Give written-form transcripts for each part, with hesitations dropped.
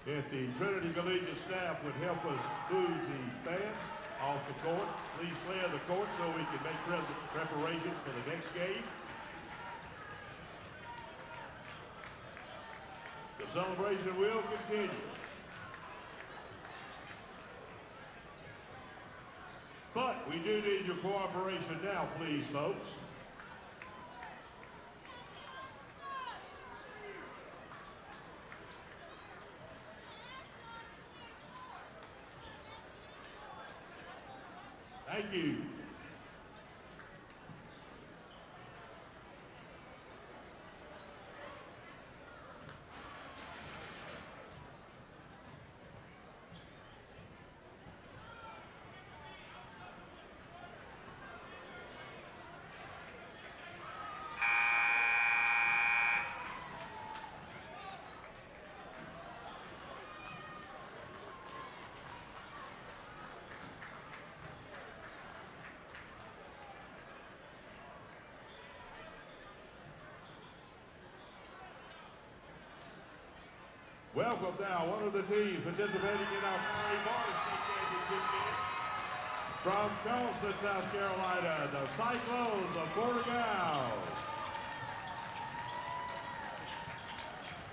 If the Trinity Collegiate staff would help us move the fans off the court, please clear the court so we can make preparations for the next game. The celebration will continue. But we do need your cooperation now, please, folks. Thank you. Welcome now, one of the teams participating in our Murray Morris State Championship game. From Charleston, South Carolina, the Cyclones of Porter-Gaud.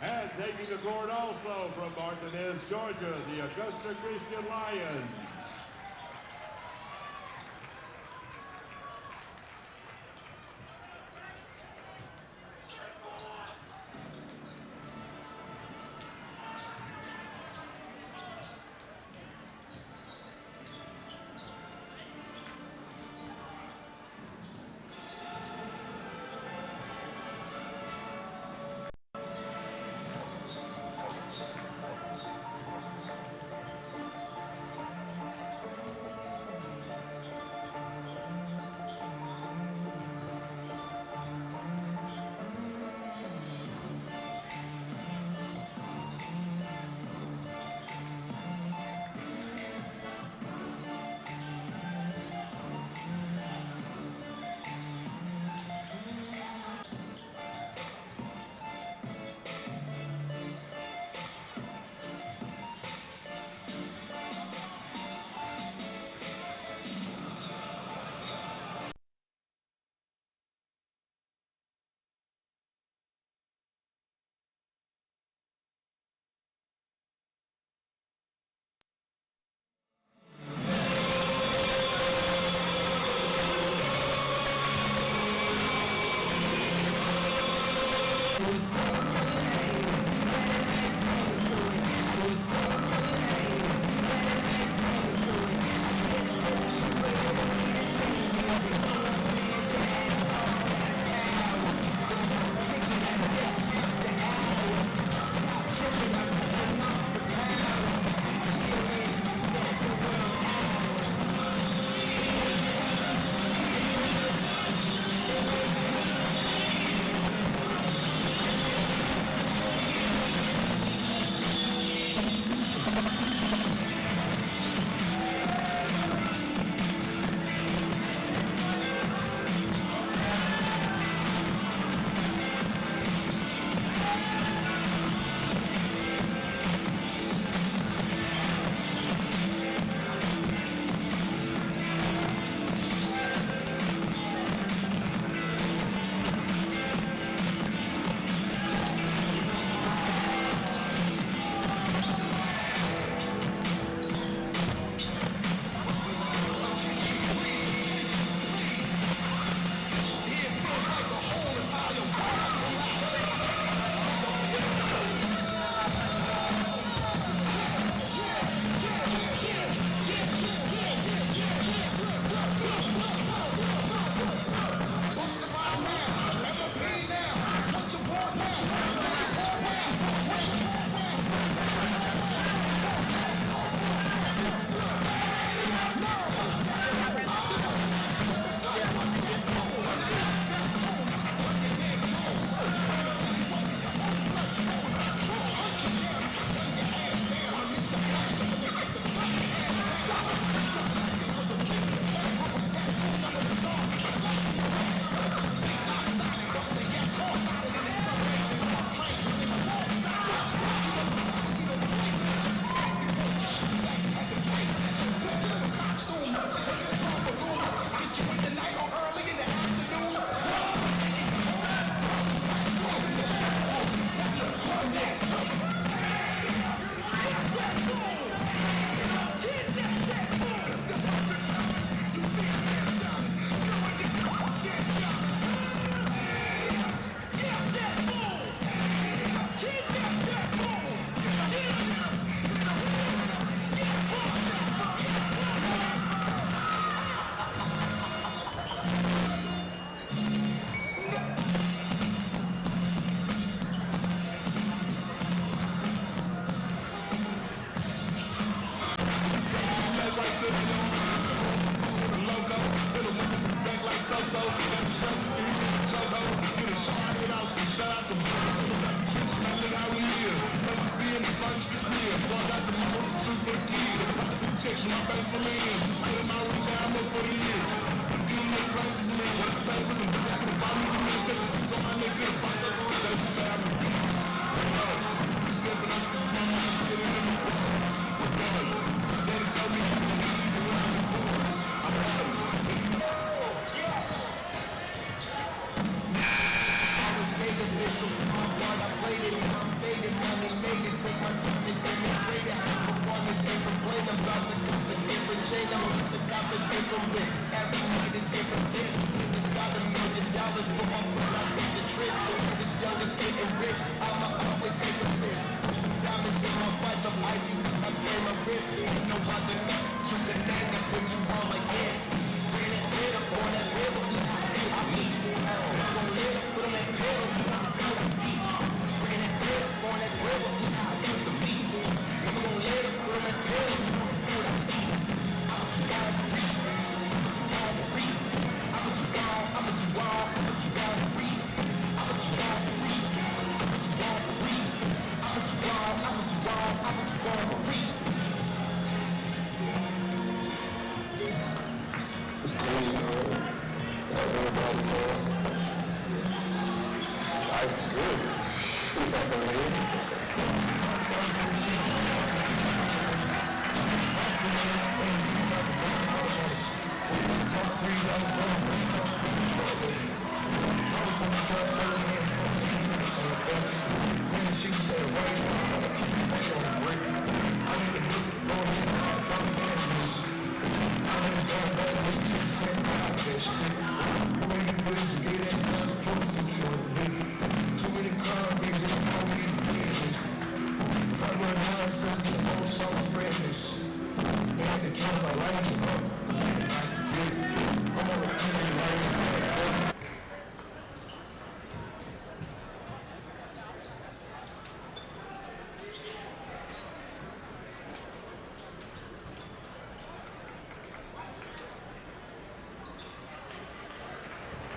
And taking the court also from Martinez, Georgia, the Augusta Christian Lions.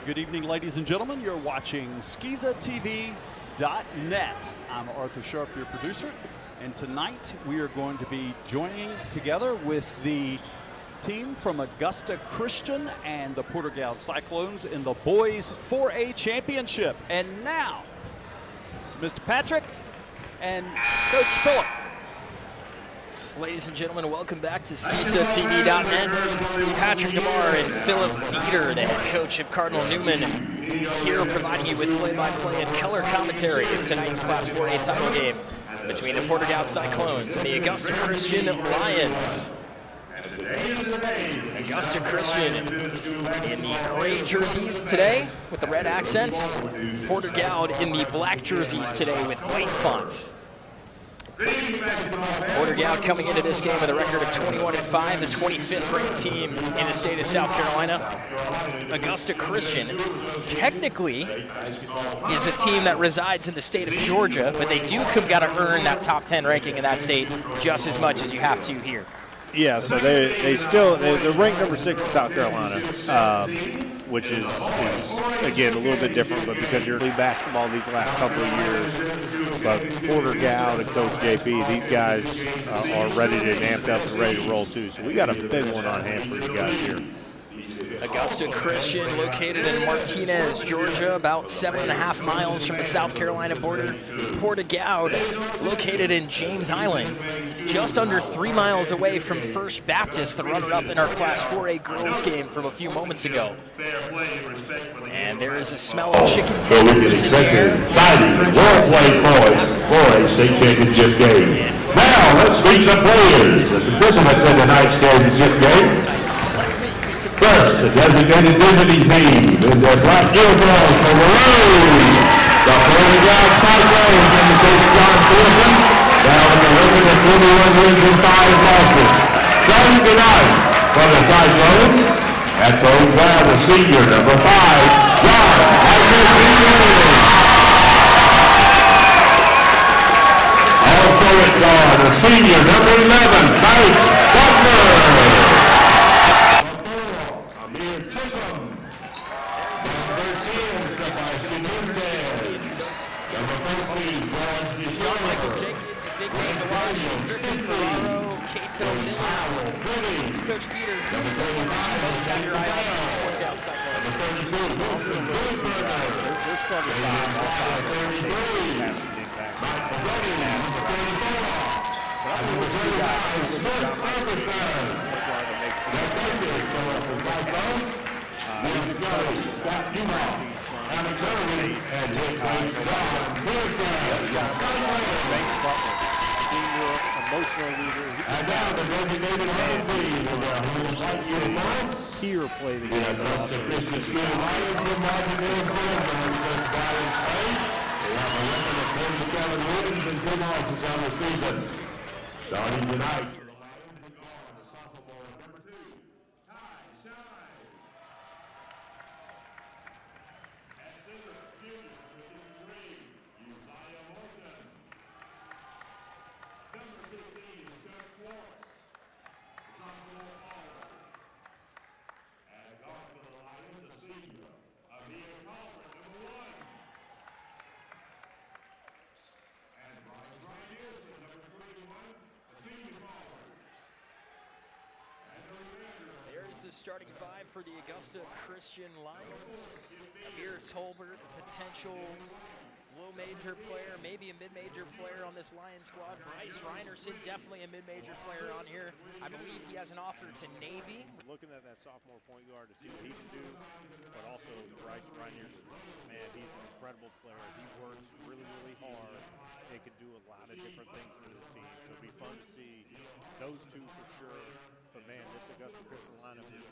Good evening, ladies and gentlemen. You're watching SkizaTV.net. I'm Arthur Sharp, your producer, and tonight we are going to be joining together with the team from Augusta Christian and the Porter-Gaud Cyclones in the Boys 4A Championship. And now, Mr. Patrick and Coach Phillip. Ladies and gentlemen, welcome back to SkizaTV.net. Patrick DeMar and Philip Dieter, the head coach of Cardinal Newman, here providing you with play-by-play and color commentary of tonight's Class 4A title game between the Porter-Gaud Cyclones and the Augusta Christian Lions. Augusta Christian in the gray jerseys today with the red accents. Porter-Gaud in the black jerseys today with white font. Porter-Gaud coming into this game with a record of 21-5, the 25th ranked team in the state of South Carolina. Augusta Christian technically is a team that resides in the state of Georgia, but they do got to earn that top 10 ranking in that state just as much as you have to here. Yeah, so they're ranked number 6 in South Carolina, which is again a little bit different, but because you're league basketball these last couple of years. But Porter-Gaud and Coach JP, these guys are ready to amped up and ready to roll too. So we got a big one on hand for you guys here. Augusta Christian, located in Martinez, Georgia, about 7.5 miles from the South Carolina border. Porter-Gaud, located in James Island, just under 3 miles away from First Baptist, the runner-up in our Class 4A girls game from a few moments ago. And there is a smell of chicken tenders in the air. Exciting well-played boys state championship game. Now let's meet the players, the participants in tonight's championship game. First, the designated visiting team in their black uniforms for Maroon. The Porter-Gaud Cyclones in the coach John Pearson. Down in the record of 21 wins and 5 losses. Starting tonight for the Cyclones at Porter-Gaud, the senior number 5, John Also at guard, the senior number 11, Coach Buckner. Coach Peter, who's the most have your eye on the Porter-Gaud Cyclones? They're struggling emotional leader. And now the designated home team will white uniforms here play the game. The Christian School Lions will mark in their They have a record of 47 wins and 2 losses on the season. Starting tonight. The starting 5 for the Augusta Christian Lions. Amir Tolbert, potential low major player, maybe a mid-major player on this Lions squad. Bryce Reinerson, definitely a mid-major player on here. I believe he has an offer to Navy. Looking at that sophomore point guard to see what he can do, but also Bryce Reinerson, man, he's an incredible player. He works really, really hard. He can do a lot of different things for this team. So it'll be fun to see those two for sure. But man, this Augusta Christian lineup has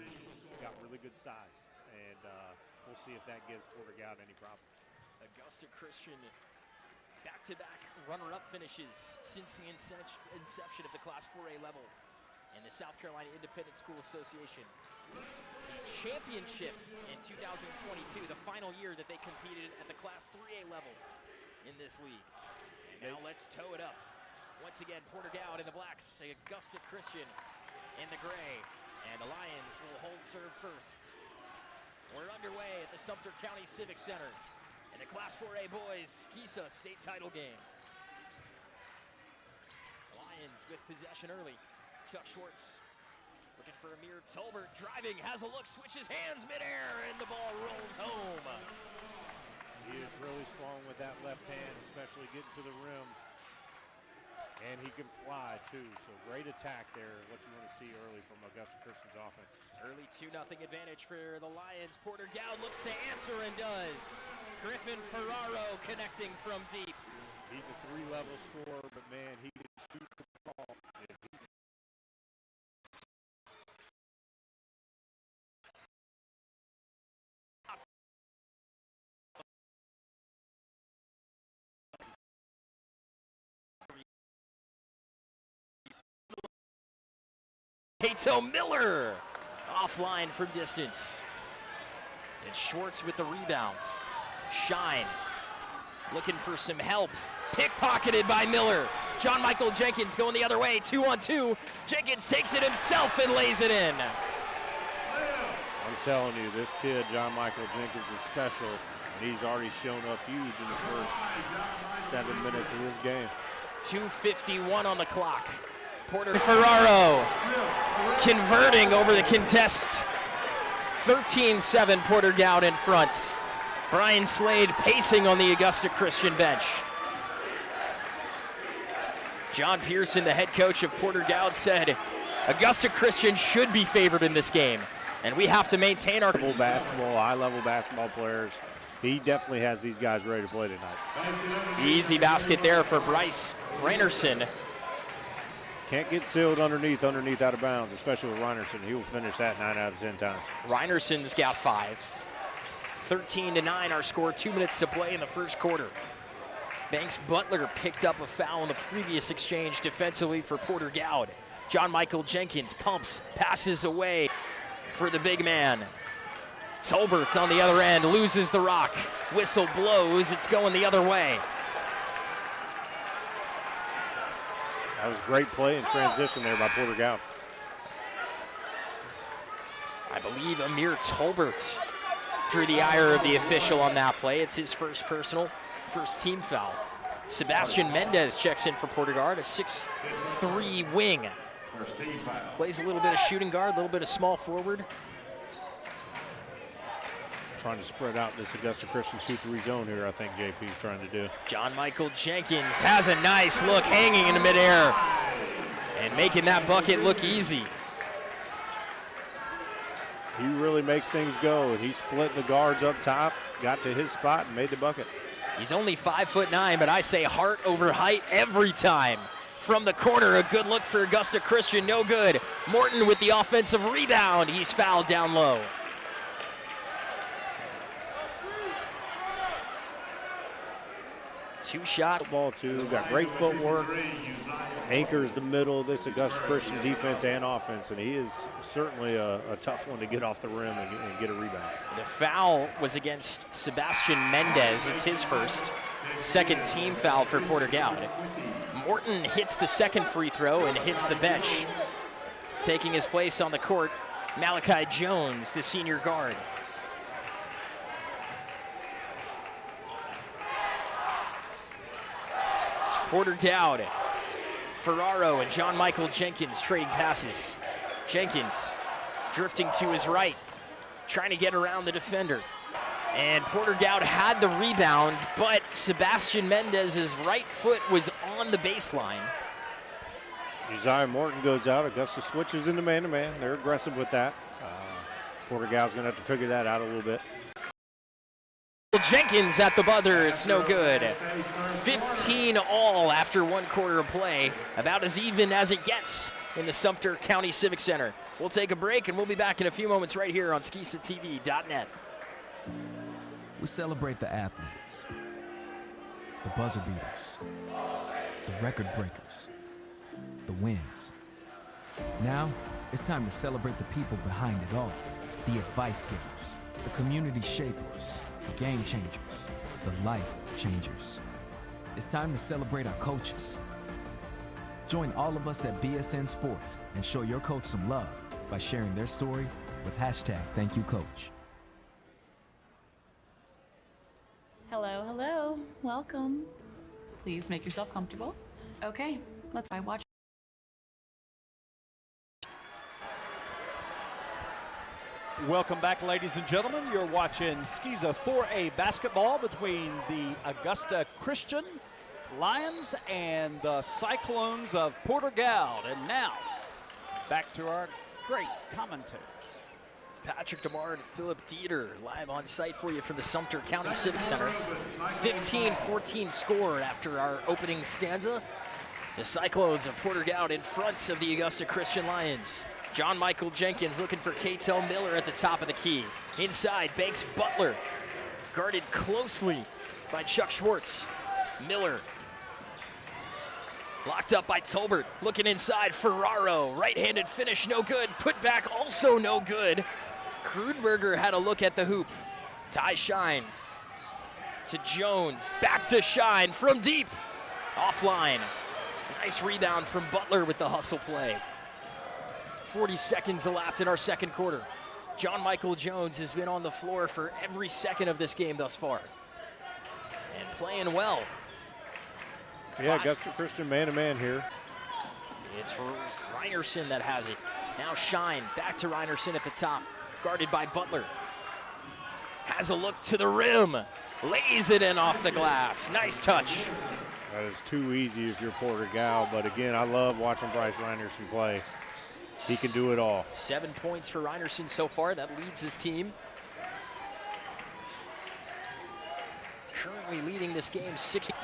got really good size, and we'll see if that gives Porter-Gaud any problems. Augusta Christian, back-to-back runner-up finishes since the inception of the Class 4A level in the South Carolina Independent School Association. The championship in 2022, the final year that they competed at the Class 3A level in this league. And now let's tow it up. Once again, Porter-Gaud in the blacks, Augusta Christian in the gray, and the Lions will hold serve first. We're underway at the Sumter County Civic Center in the Class 4A Boys Skisa state title game. Lions with possession early. Chuck Schwartz looking for Amir Tolbert, driving, has a look, switches hands midair, and the ball rolls home. He is really strong with that left hand, especially getting to the rim. And he can fly too, so great attack there, what you want to see early from Augusta Christian's offense. Early 2-0 advantage for the Lions. Porter-Gaud looks to answer and does. Griffin Ferraro connecting from deep. He's a 3-level scorer, but man, he can shoot the ball. Kato Miller offline from distance. And Schwartz with the rebounds. Shine looking for some help. Pickpocketed by Miller. John Michael Jenkins going the other way, 2-on-2. Jenkins takes it himself and lays it in. I'm telling you, this kid, John Michael Jenkins, is special. And he's already shown up huge in the first 7 minutes of this game. 2:51 on the clock. Porter Ferraro converting over the contest. 13-7 Porter-Gaud in front. Brian Slade pacing on the Augusta Christian bench. John Pearson, the head coach of Porter-Gaud, said Augusta Christian should be favored in this game, and we have to maintain our high-level basketball players. He definitely has these guys ready to play tonight. Easy basket there for Bryce Reinerson. Can't get sealed underneath out of bounds, especially with Reinerson. He will finish that 9 out of 10 times. Reinerson's got 5. 13-9 our score, 2 minutes to play in the first quarter. Banks Butler picked up a foul in the previous exchange defensively for Porter-Gaud. John Michael Jenkins pumps, passes away for the big man. Tolbert's on the other end, loses the rock. Whistle blows, it's going the other way. That was great play and transition there by Porter-Gaud. I believe Amir Tolbert drew the ire of the official on that play. It's his first personal, first team foul. Sebastian Mendez checks in for Porter-Gaud, a 6'3" wing. Plays a little bit of shooting guard, a little bit of small forward. Trying to spread out this Augusta Christian 2-3 zone here, I think JP is trying to do. John Michael Jenkins has a nice look hanging in the midair and making that bucket look easy. He really makes things go, and he split the guards up top, got to his spot, and made the bucket. He's only 5'9", but I say heart over height every time. From the corner, a good look for Augusta Christian, no good. Morton with the offensive rebound. He's fouled down low. Two shot. Ball too, got great footwork. Anchors the middle of this Augusta Christian defense and offense, and he is certainly a tough one to get off the rim and get a rebound. The foul was against Sebastian Mendez. It's his first. Second team foul for Porter-Gaud. Morton hits the second free throw and hits the bench. Taking his place on the court, Malachi Jones, the senior guard. Porter-Gaud, Ferraro, and John Michael Jenkins trading passes. Jenkins drifting to his right, trying to get around the defender. And Porter-Gaud had the rebound, but Sebastian Mendez's right foot was on the baseline. Josiah Morton goes out. Augusta switches into man-to-man. They're aggressive with that. Porter-Gaud's going to have to figure that out a little bit. Jenkins at the buzzer, it's no good. 15 all after 1 quarter of play. About as even as it gets in the Sumter County Civic Center. We'll take a break and we'll be back in a few moments right here on SkisaTV.net. We celebrate the athletes, the buzzer beaters, the record breakers, the wins. Now, it's time to celebrate the people behind it all. The advice givers, the community shapers, the game changers, the life changers. It's time to celebrate our coaches. Join all of us at BSN Sports and show your coach some love by sharing their story with #ThankYouCoach. Hello, hello. Welcome. Please make yourself comfortable. Okay, let's watch. Welcome back, ladies and gentlemen. You're watching Skiza 4A basketball between the Augusta Christian Lions and the Cyclones of Porter-Gaud. And now, back to our great commentators. Patrick DeMar and Philip Dieter live on site for you from the Sumter County Civic Center. 15-14 score after our opening stanza. The Cyclones of Porter-Gaud in front of the Augusta Christian Lions. John Michael Jenkins looking for Cato Miller at the top of the key. Inside, Banks Butler, guarded closely by Chuck Schwartz. Miller, locked up by Tolbert, looking inside, Ferraro, right-handed finish, no good. Put back, also no good. Krudberger had a look at the hoop. Ty Shine to Jones, back to Shine from deep, offline. Nice rebound from Butler with the hustle play. 40 seconds elapsed in our second quarter. John Michael Jones has been on the floor for every second of this game thus far. And playing well. Yeah, Augusta Christian man-to-man here. It's Reinerson that has it. Now Shine, back to Reinerson at the top. Guarded by Butler. Has a look to the rim. Lays it in off the glass. Nice touch. That is too easy if you're Porter-Gaud, but again, I love watching Bryce Reinerson play. He can do it all. 7 points for Reinerson so far. That leads his team. Currently leading this game 60.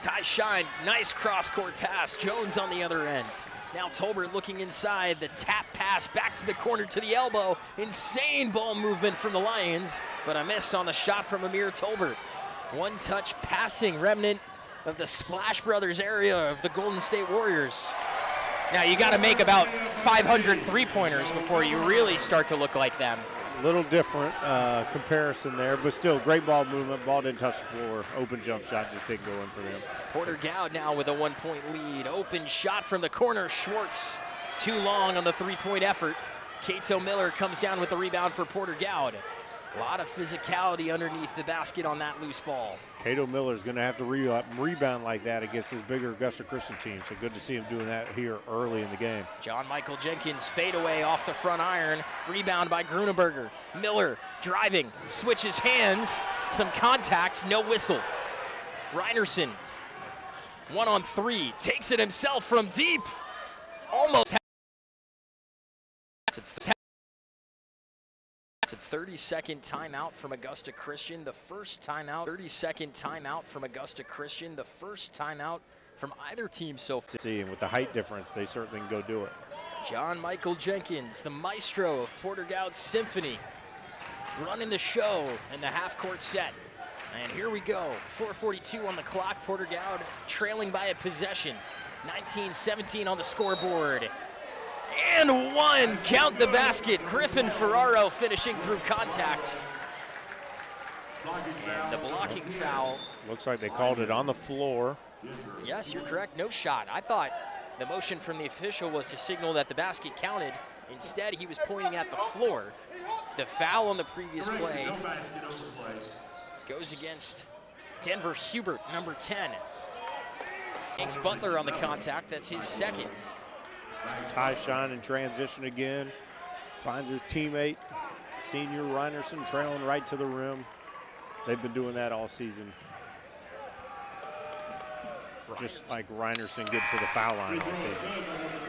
Ty Shine, nice cross-court pass. Jones on the other end. Now Tolbert looking inside. The tap pass back to the corner to the elbow. Insane ball movement from the Lions, but a miss on the shot from Amir Tolbert. One-touch passing remnant of the Splash Brothers area of the Golden State Warriors. Now you got to make about 500 three-pointers before you really start to look like them. A little different comparison there, but still great ball movement. Ball didn't touch the floor. Open jump shot just didn't go in for them. Porter-Gaud now with a 1-point lead. Open shot from the corner. Schwartz too long on the three-point effort. Cato Miller comes down with the rebound for Porter-Gaud. A lot of physicality underneath the basket on that loose ball. Cato Miller's going to have to rebound like that against his bigger Augusta Christian team, so good to see him doing that here early in the game. John Michael Jenkins fadeaway off the front iron. Rebound by Gruneberger. Miller driving, switches hands, some contact, no whistle. Reinerson, 1-on-3, takes it himself from deep. Almost. It's a 30-second timeout from Augusta Christian. The first timeout, 30-second timeout from Augusta Christian. The first timeout from either team so far. See, and with the height difference, they certainly can go do it. John Michael Jenkins, the maestro of Porter-Gaud Symphony, running the show in the half-court set. And here we go, 4:42 on the clock. Porter-Gaud trailing by a possession. 19-17 on the scoreboard. And one, count the basket. Griffin Ferraro finishing through contact. And the blocking foul. Looks like they called it on the floor. Yes, you're correct, no shot. I thought the motion from the official was to signal that the basket counted. Instead, he was pointing at the floor. The foul on the previous play goes against Denver Hubert, number 10. Banks Butler on the contact, that's his second. Ty Shine in transition again. Finds his teammate, senior Reinerson, trailing right to the rim. They've been doing that all season. Just like Reinerson getting to the foul line all season.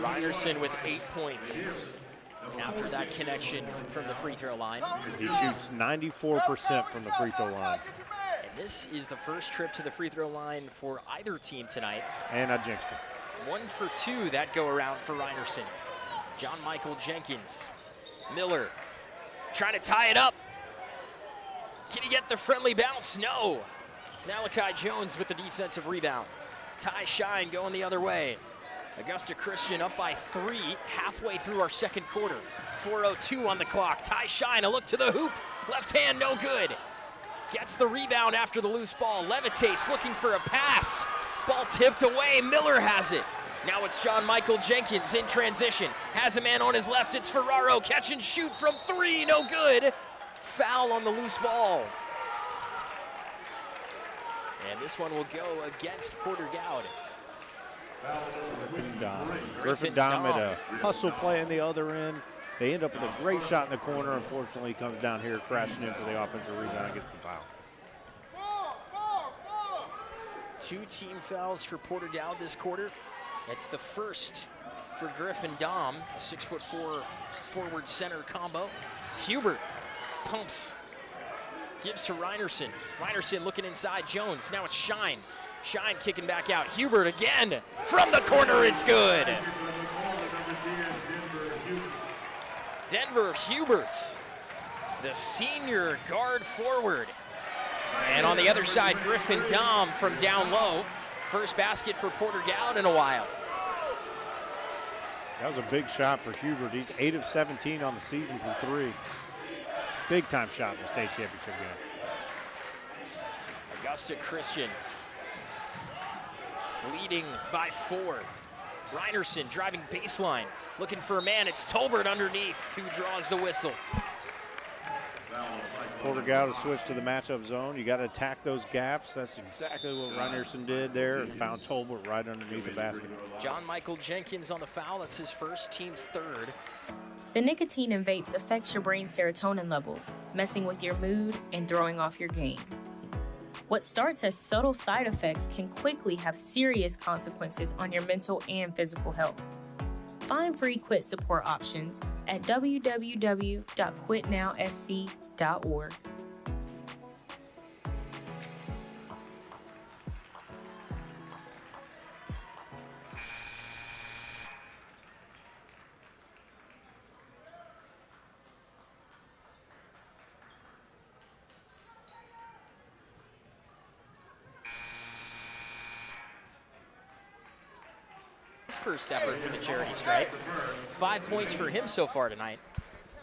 Reinerson with 8 points after that connection from the free throw line. He shoots 94% from the free throw line. And this is the first trip to the free throw line for either team tonight. And I jinxed him. 1 for 2 that go around for Reinerson. John Michael Jenkins. Miller trying to tie it up. Can he get the friendly bounce? No. Malachi Jones with the defensive rebound. Ty Shine going the other way. Augusta Christian up by 3 halfway through our second quarter. 4:02 on the clock. Ty Shine, a look to the hoop. Left hand, no good. Gets the rebound after the loose ball. Levitates, looking for a pass. Ball tipped away. Miller has it. Now it's John Michael Jenkins in transition. Has a man on his left. It's Ferraro. Catch and shoot from 3. No good. Foul on the loose ball. And this one will go against Porter-Gaud. Griffin Dom at a hustle play on the other end. They end up with a great shot in the corner. Unfortunately, he comes down here crashing in for the offensive rebound and gets the foul. 2 team fouls for Porter-Gaud this quarter. That's the first for Griffin Dom, a 6'4" forward center combo. Hubert pumps, gives to Reinerson. Reinerson looking inside, Jones, now it's Shine. Shine kicking back out, Hubert again, from the corner, it's good. Denver Hubert, the senior guard forward. And on the other side, Griffin Dom from down low. First basket for Porter-Gaud in a while. That was a big shot for Hubert. He's 8 of 17 on the season from 3. Big time shot in the state championship game. Augusta Christian leading by 4. Reinerson driving baseline, looking for a man. It's Tolbert underneath who draws the whistle. Porter-Gaud has switched to the matchup zone. You got to attack those gaps. That's exactly what Reinerson did there and found Tolbert right underneath the basket. John Michael Jenkins on the foul. That's his first, team's 3rd. The nicotine in vapes affects your brain's serotonin levels, messing with your mood and throwing off your game. What starts as subtle side effects can quickly have serious consequences on your mental and physical health. Find free quit support options at www.quitnowsc.org. First effort for the charity stripe. 5 points for him so far tonight.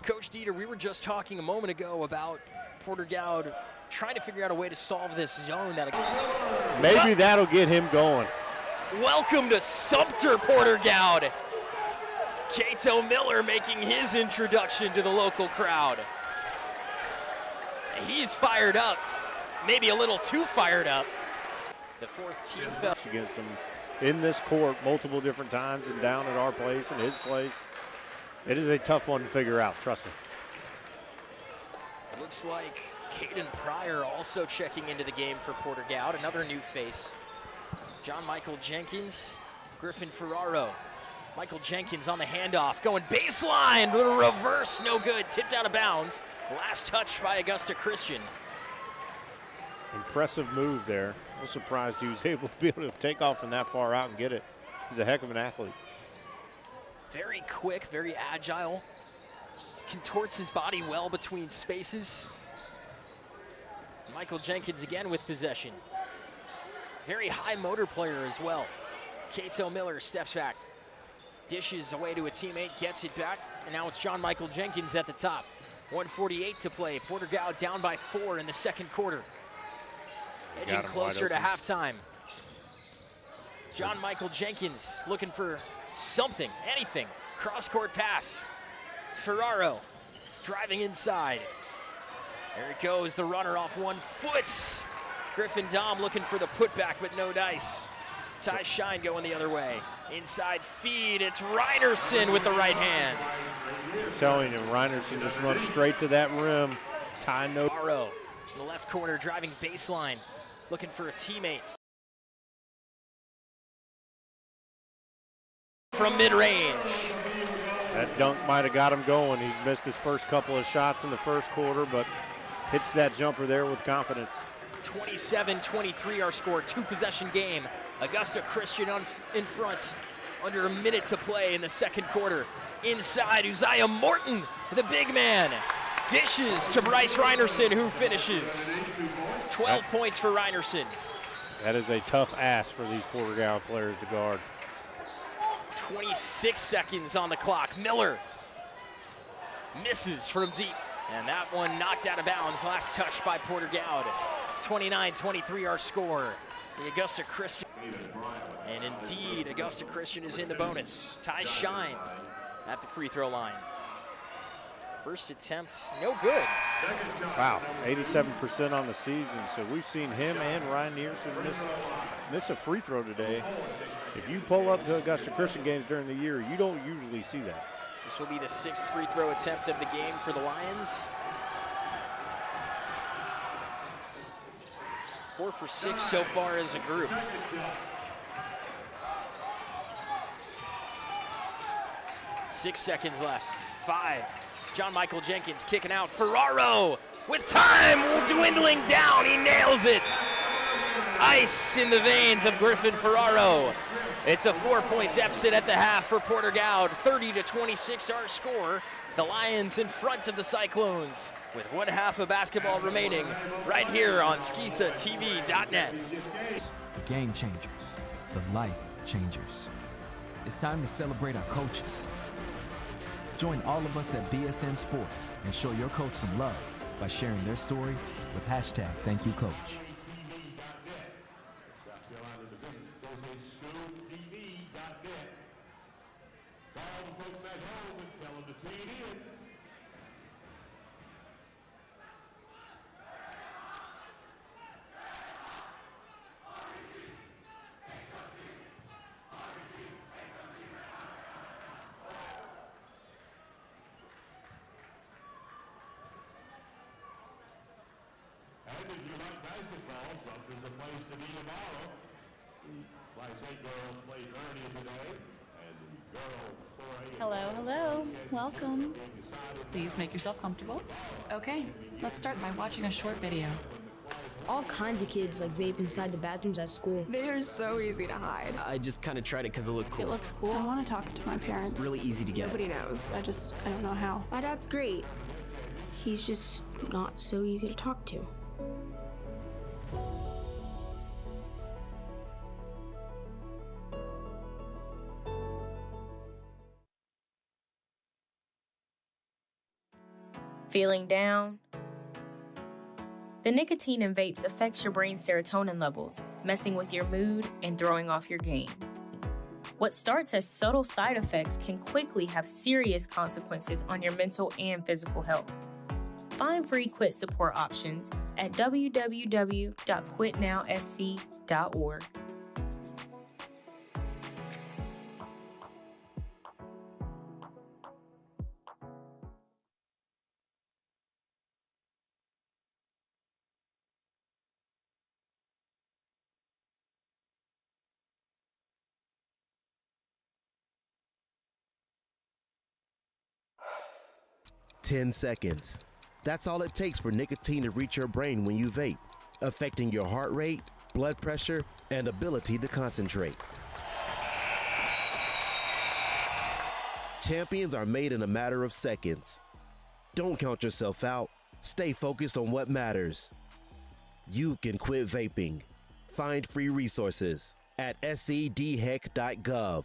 Coach Dieter, we were just talking a moment ago about Porter-Gaud trying to figure out a way to solve this zone. Maybe that'll get him going. Welcome to Sumter, Porter-Gaud. Cato Miller making his introduction to the local crowd. He's fired up, maybe a little too fired up. The 4th team fell against him in this court multiple different times and down at our place and his place. It is a tough one to figure out, trust me. Looks like Caden Pryor also checking into the game for Porter-Gaud, another new face. John Michael Jenkins, Griffin Ferraro. Michael Jenkins on the handoff, going baseline, but a reverse, no good, tipped out of bounds. Last touch by Augusta Christian. Impressive move there. I was surprised he was able to be able to take off from that far out and get it. He's a heck of an athlete. Very quick, very agile. Contorts his body well between spaces. Michael Jenkins again with possession. Very high motor player as well. Cato Miller steps back. Dishes away to a teammate, gets it back, and now it's John Michael Jenkins at the top. 1:48 to play. Porter-Gaud down by 4 in the second quarter. Edging closer to halftime. John Michael Jenkins looking for something, anything. Cross-court pass. Ferraro driving inside. There it goes, the runner off 1 foot. Griffin Dom looking for the putback, but no dice. Ty Shine going the other way. Inside feed, it's Reinerson with the right hands. I'm telling you, Reinerson just runs straight to that rim. Ty no. Ferraro in the left corner driving baseline. Looking for a teammate. From mid-range. That dunk might have got him going. He's missed his first couple of shots in the first quarter, but hits that jumper there with confidence. 27-23 our score, 2-possession game. Augusta Christian in front, under a minute to play in the second quarter. Inside, Uzziah Morton, the big man. Dishes to Bryce Reinerson, who finishes. 12 points for Reinerson. That is a tough ask for these Porter-Gaud players to guard. 26 seconds on the clock. Miller misses from deep, and that one knocked out of bounds. Last touch by Porter-Gaud. 29-23 our score. The Augusta Christian. And indeed, Augusta Christian is in the bonus. Ty Shine at the free throw line. First attempt, no good. Wow, 87% on the season. So we've seen him and Ryan Nearson miss a free throw today. If you pull up to Augusta Christian games during the year, you don't usually see that. This will be the 6th free throw attempt of the game for the Lions. 4 for 6 so far as a group. Six seconds left. 5. John Michael Jenkins kicking out. Ferraro with time dwindling down. He nails it. Ice in the veins of Griffin Ferraro. It's a 4-point deficit at the half for Porter-Gaud. 30-26 our score. The Lions in front of the Cyclones with 1 half of basketball remaining right here on SkisaTV.net. The game changers, the life changers. It's time to celebrate our coaches. Join all of us at BSN Sports and show your coach some love by sharing their story with #ThankYouCoach. And if you like basketball, something's the place to be tomorrow. Class A girls played earlier today, and the girls 4A. Hello, hello. Welcome. Please make yourself comfortable. Okay, let's start by watching a short video. All kinds of kids like vape inside the bathrooms at school. They're so easy to hide. I just kind of tried it because it looked cool. It looks cool. I want to talk to my parents. Really easy to get. Nobody knows. I don't know how. My dad's great. He's just not so easy to talk to. Feeling down? The nicotine in vapes affects your brain's serotonin levels, messing with your mood and throwing off your game. What starts as subtle side effects can quickly have serious consequences on your mental and physical health. Find free quit support options at www.quitnowsc.org. Ten seconds. That's all it takes for nicotine to reach your brain when you vape, affecting your heart rate, blood pressure, and ability to concentrate. Champions are made in a matter of seconds. Don't count yourself out. Stay focused on what matters. You can quit vaping. Find free resources at scdheck.gov.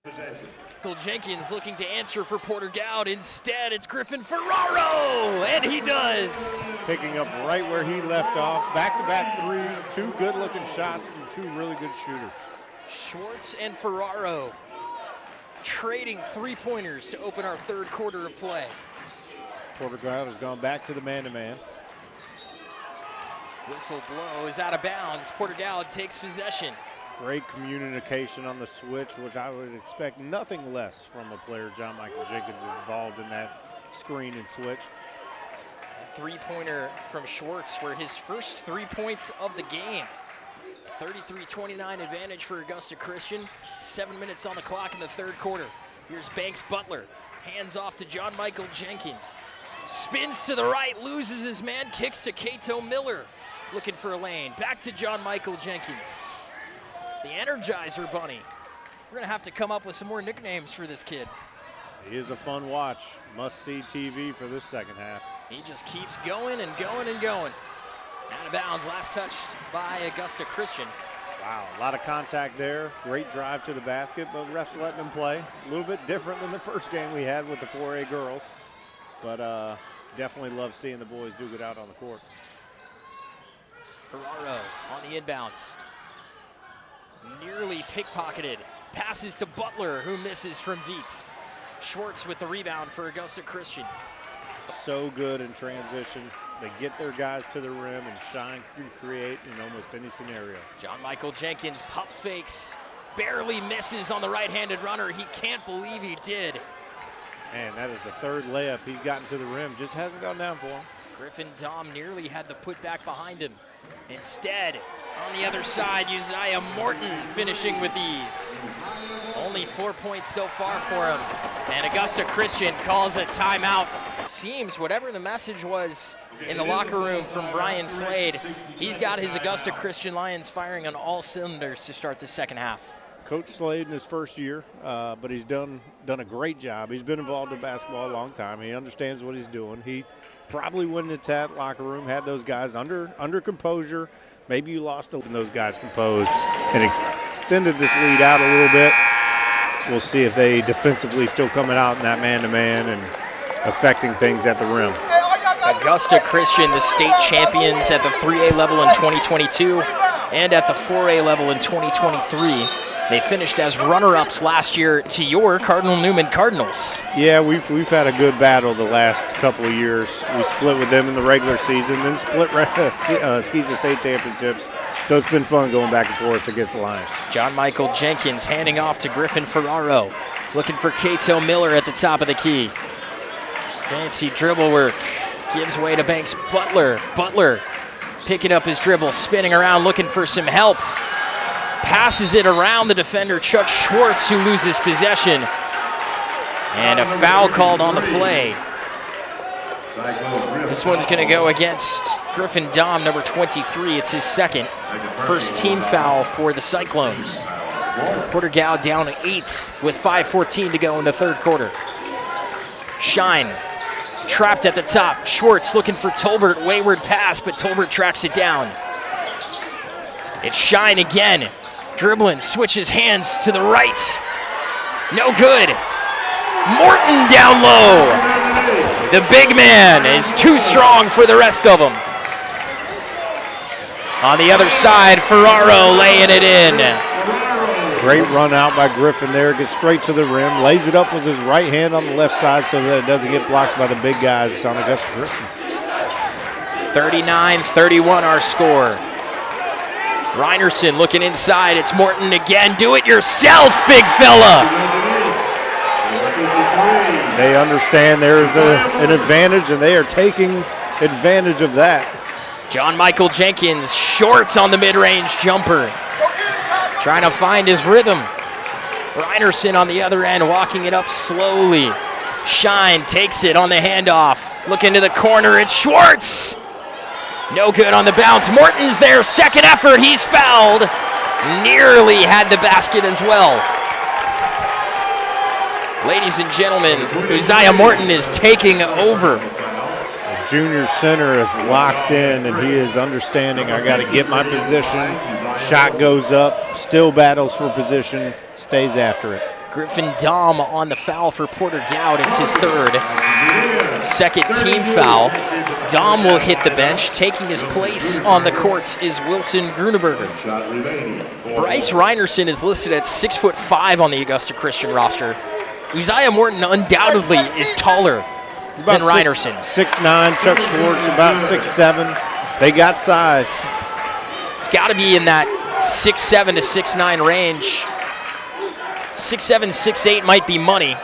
Michael Jenkins looking to answer for Porter-Gaud. Instead, it's Griffin Ferraro, and he does. Picking up right where he left off. Back-to-back threes, 2 good-looking shots from 2 really good shooters. Schwartz and Ferraro trading three-pointers to open our third quarter of play. Porter-Gaud has gone back to the man-to-man. Whistle blows out of bounds. Porter-Gaud takes possession. Great communication on the switch, which I would expect nothing less from a player, John Michael Jenkins, involved in that screen and switch. A three-pointer from Schwartz were his first 3 points of the game. 33-29 advantage for Augusta Christian. 7 minutes on the clock in the third quarter. Here's Banks Butler. Hands off to John Michael Jenkins. Spins to the right, loses his man, kicks to Cato Miller. Looking for a lane. Back to John Michael Jenkins. The Energizer Bunny. We're going to have to come up with some more nicknames for this kid. He is a fun watch. Must-see TV for this second half. He just keeps going and going and going. Out of bounds, last touched by Augusta Christian. Wow, a lot of contact there. Great drive to the basket, but refs letting him play. A little bit different than the first game we had with the 4A girls. But definitely love seeing the boys duke it out on the court. Ferraro on the inbounds. Nearly pickpocketed. Passes to Butler, who misses from deep. Schwartz with the rebound for Augusta Christian. So good in transition. They get their guys to the rim, and Shine can create in almost any scenario. John Michael Jenkins pump fakes. Barely misses on the right-handed runner. He can't believe he did. And that is the third layup he's gotten to the rim. Just hasn't gone down for him. Griffin Dom nearly had the putback behind him. Instead, on the other side, Uzziah Morton finishing with ease. Only 4 points so far for him. And Augusta Christian calls a timeout. Seems whatever the message was in the locker room from Brian Slade, he's got his Augusta Christian Lions firing on all cylinders to start the second half. Coach Slade in his first year, but he's done a great job. He's been involved in basketball a long time. He understands what he's doing. He probably went into that locker room, had those guys under composure. Maybe you lost those guys composed and extended this lead out a little bit. We'll see if they defensively still coming out in that man-to-man and affecting things at the rim. Augusta Christian, the state champions at the 3A level in 2022 and at the 4A level in 2023. They finished as runner-ups last year to your Cardinal Newman Cardinals. Yeah, we've had a good battle the last couple of years. We split with them in the regular season, then split Skeeza State Championships. So it's been fun going back and forth against the Lions. John Michael Jenkins handing off to Griffin Ferraro. Looking for Cato Miller at the top of the key. Fancy dribble work. Gives way to Banks Butler. Butler picking up his dribble, spinning around, looking for some help. Passes it around the defender, Chuck Schwartz, who loses possession. And a foul called on the play. This one's going to go against Griffin Dom, number 23. It's his second. First team foul for the Cyclones. Porter-Gaud down 8 with 5:14 to go in the third quarter. Shine trapped at the top. Schwartz looking for Tolbert. Wayward pass, but Tolbert tracks it down. It's Shine again. Dribbling, switches hands to the right. No good. Morton down low. The big man is too strong for the rest of them. On the other side, Ferraro laying it in. Great run out by Griffin there. Gets straight to the rim. Lays it up with his right hand on the left side so that it doesn't get blocked by the big guys on Augusta Christian. 39-31 our score. Reinerson looking inside. It's Morton again. Do it yourself, big fella. They understand there's an advantage, and they are taking advantage of that. John Michael Jenkins, short on the mid-range jumper. Trying to find his rhythm. Reinerson on the other end, walking it up slowly. Shine takes it on the handoff. Look into the corner. It's Schwartz. No good on the bounce. Morton's there. Second effort. He's fouled. Nearly had the basket as well. Ladies and gentlemen, Uzziah Morton is taking over. The junior center is locked in, and he is understanding, I got to get my position. Shot goes up, still battles for position, stays after it. Griffin Dom on the foul for Porter-Gaud. It's his third. Second team foul. Dom will hit the bench. Taking his place on the court is Wilson Gruneberger. Bryce Reinerson is listed at 6'5" on the Augusta Christian roster. Uzziah Morton undoubtedly is taller than Reinerson. 6'9", Chuck Schwartz about 6'7". They got size. It's got to be in that 6'7" to 6'9" range. 6'7", 6'8" might be money.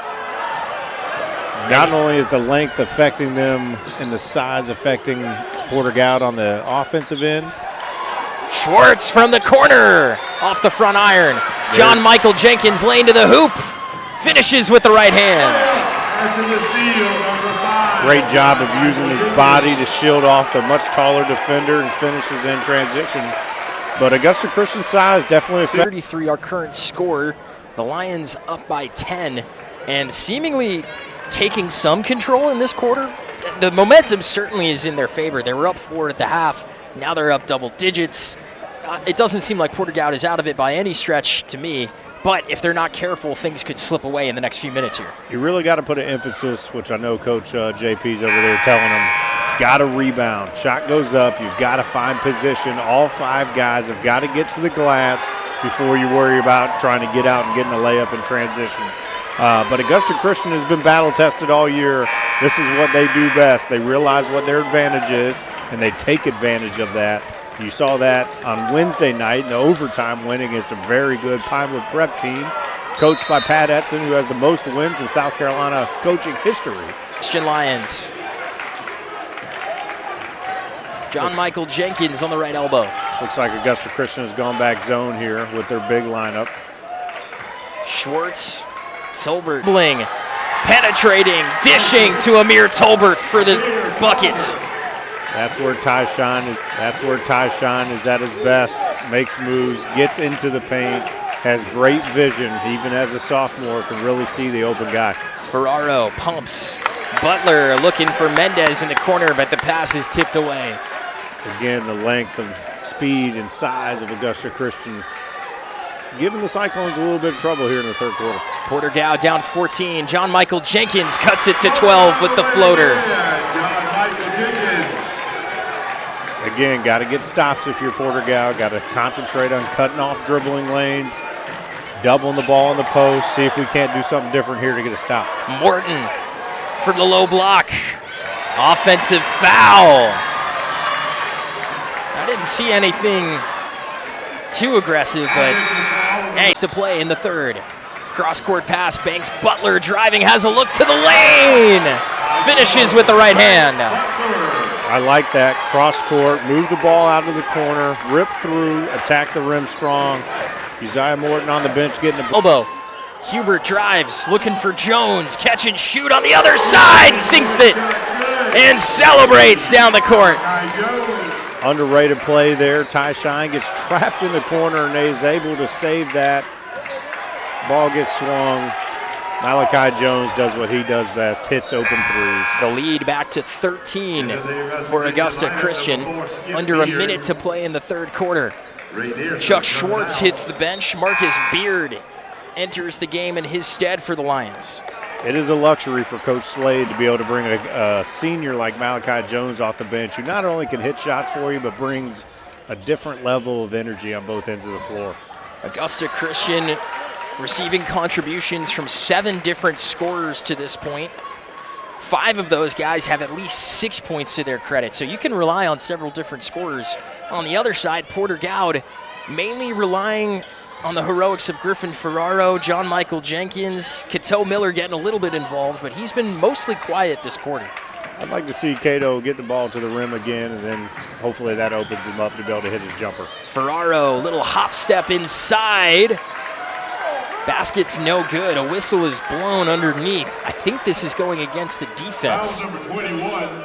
Not only is the length affecting them and the size affecting Porter-Gaud on the offensive end. Schwartz from the corner, off the front iron. John Michael Jenkins lane to the hoop. Finishes with the right hands. Great job of using his body to shield off the much taller defender and finishes in transition. But Augusta Christian size definitely affects. 33 our current score. The Lions up by 10 and seemingly taking some control in this quarter. The momentum certainly is in their favor. They were up 4 at the half. Now they're up double digits. It doesn't seem like Porter-Gaud is out of it by any stretch to me. But if they're not careful, things could slip away in the next few minutes here. You really got to put an emphasis, which I know Coach JP's over there telling them, got to rebound. Shot goes up. You've got to find position. All 5 guys have got to get to the glass before you worry about trying to get out and getting a layup in transition. But Augusta Christian has been battle-tested all year. This is what they do best. They realize what their advantage is, and they take advantage of that. You saw that on Wednesday night in the overtime win against a very good Pinewood Prep team, coached by Pat Etson, who has the most wins in South Carolina coaching history. Christian Lions. John Michael Jenkins on the right elbow. Looks like Augusta Christian has gone back zone here with their big lineup. Schwartz, Tolbert, bling, penetrating, dishing to Amir Tolbert for the buckets. That's where Tyshawn is at his best. Makes moves, gets into the paint, has great vision. Even as a sophomore, can really see the open guy. Ferraro pumps. Butler looking for Mendez in the corner, but the pass is tipped away. Again, the length and speed and size of Augusta Christian giving the Cyclones a little bit of trouble here in the third quarter. Porter-Gaud down 14. John Michael Jenkins cuts it to 12 with the floater. Again, got to get stops if you're Porter-Gaud. Got to concentrate on cutting off dribbling lanes, doubling the ball in the post, see if we can't do something different here to get a stop. Morton for the low block. Offensive foul. I didn't see anything too aggressive, but hey, to play in the third. Cross-court pass, Banks, Butler driving, has a look to the lane. Finishes with the right hand. I like that. Cross-court, move the ball out of the corner, rip through, attack the rim strong. Uzziah Morton on the bench getting the elbow. Hubert drives, looking for Jones. Catch and shoot on the other side. Sinks it and celebrates down the court. Underrated play there. Tyshawn gets trapped in the corner and is able to save that. Ball gets swung. Malachi Jones does what he does best, hits open threes. The lead back to 13 for Augusta Christian. Under a minute to play in the third quarter. Chuck Schwartz hits the bench. Marcus Beard enters the game in his stead for the Lions. It is a luxury for Coach Slade to be able to bring a senior like Malachi Jones off the bench, who not only can hit shots for you, but brings a different level of energy on both ends of the floor. Augusta Christian receiving contributions from 7 different scorers to this point. 5 of those guys have at least 6 points to their credit, so you can rely on several different scorers. On the other side, Porter-Gaud mainly relying on the heroics of Griffin Ferraro, John Michael Jenkins, Cato Miller getting a little bit involved, but he's been mostly quiet this quarter. I'd like to see Cato get the ball to the rim again, and then hopefully that opens him up to be able to hit his jumper. Ferraro, little hop step inside. Basket's no good. A whistle is blown underneath. I think this is going against the defense. Foul number 21.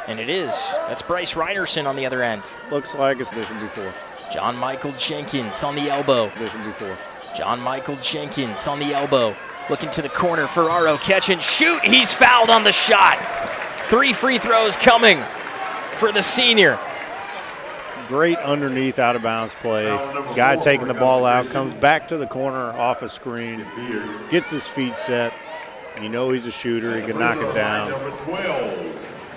And it is. That's Bryce Reinerson on the other end. Looks like it's position before. John Michael Jenkins on the elbow. Position before. John Michael Jenkins on the elbow. Looking to the corner. Ferraro catch and shoot. He's fouled on the shot. 3 free throws coming for the senior. Great underneath out-of-bounds play. Guy taking the ball out, comes back to the corner off a screen, gets his feet set. You know he's a shooter. He can knock it down.